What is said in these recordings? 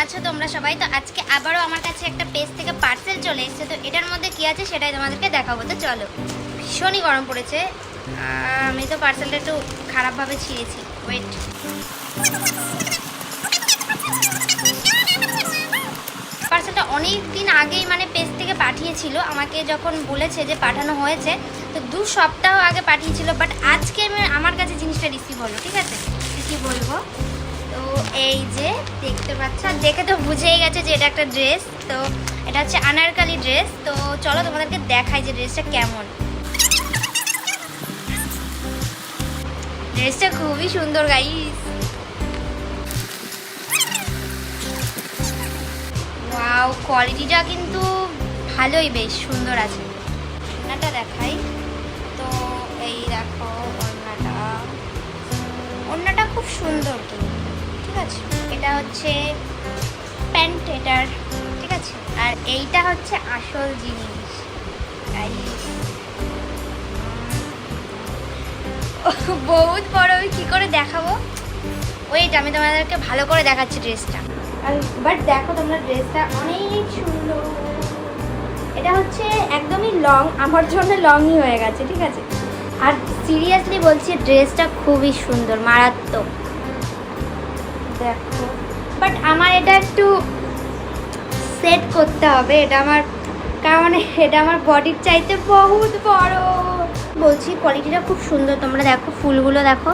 আছো তোমরা সবাই? তো আজকে আবারও আমার কাছে একটা পেজ থেকে পার্সেল চলে এসেছে। তো এটার মধ্যে কি আছে সেটাই তোমাদেরকে দেখাবো। তো চলো, ভীষণই গরম পড়েছে। আমি তো পার্সেলটা একটু খারাপভাবে ছিঁড়েছি। ওয়েট, পার্সেলটা অনেক দিন আগেই মানে পেজ থেকে পাঠিয়েছিল আমাকে, যখন বলেছে যে পাঠানো হয়েছে তো 2 সপ্তাহ আগে পাঠিয়েছিল। বাট আজকে আমার কাছে জিনিসটা রিসিভ হলো। ঠিক আছে, কি বলবো, তো এই যে দেখতে পাচ্ছ, দেখে তো বুঝেই গেছে যে এটা একটা ড্রেস। তো এটা হচ্ছে আনারকালি ড্রেস। তো চলো তোমাদেরকে দেখাই যে ড্রেসটা কেমন। ড্রেসটা খুবই সুন্দর গাইস। ওয়াও, কোয়ালিটিটা কিন্তু ভালোই, বেশ সুন্দর আছে। ওড়নাটা দেখাই। তো এই দেখো ওড়নাটা, ওড়নাটা খুব সুন্দর তো। ঠিক আছে, এটা হচ্ছে প্যান্ট এটার। ঠিক আছে, আর এইটা হচ্ছে আসল জিনিস। বহুত বড়, আমি কী করে দেখাবো। ওইটা আমি তোমাদেরকে ভালো করে দেখাচ্ছি ড্রেসটা। আর বাট দেখো তোমরা, ড্রেসটা অনেক সুন্দর। এটা হচ্ছে একদমই লং, আমার জন্য লংই হয়ে গেছে। ঠিক আছে, আর সিরিয়াসলি বলছি ড্রেসটা খুবই সুন্দর, মারাত্মক। দেখো, বাট আমার এটা একটু সেট করতে হবে। এটা আমার, কারণ এটা আমার বডির চাইতে বহুত বড়। বলছি কোয়ালিটিটা খুব সুন্দর। তোমরা দেখো ফুলগুলো দেখো,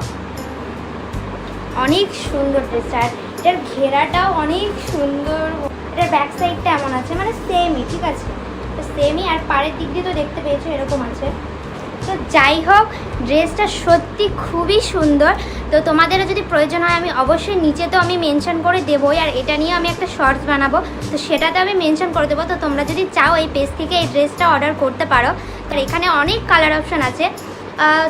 অনেক সুন্দর ড্রেসটা। আর এটার ঘেরাটাও অনেক সুন্দর। এটার ব্যাক সাইডটা এমন আছে, মানে সেমই। ঠিক আছে, তো সেমই। আর পাড়ের দিক দিয়ে তো দেখতে পেয়েছো এরকম আছে। তো যাই হোক, ড্রেসটা সত্যি খুবই সুন্দর। তো তোমাদেরও যদি প্রয়োজন হয় আমি অবশ্যই নিচে তো আমি মেনশন করে দেবোই। আর এটা নিয়ে আমি একটা শর্টস বানাবো, তো সেটাতে আমি মেনশন করে দেবো। তো তোমরা যদি চাও এই পেজ থেকে এই ড্রেসটা অর্ডার করতে পারো। আর এখানে অনেক কালার অপশান আছে,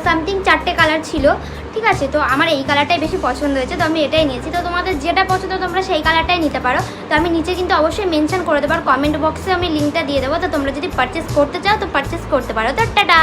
সামথিং 4টে কালার ছিল। ঠিক আছে, তো আমার এই কালারটাই বেশি পছন্দ হয়েছে, তো আমি এটাই নিয়েছি। তো তোমাদের যেটা পছন্দ তোমরা সেই কালারটাই নিতে পারো। তো আমি নিচে কিন্তু অবশ্যই মেনশন করে দেবো, আর কমেন্ট বক্সে আমি লিঙ্কটা দিয়ে দেবো। তো তোমরা যদি পারচেস করতে চাও তো পারচেস করতে পারো। তো টাটা।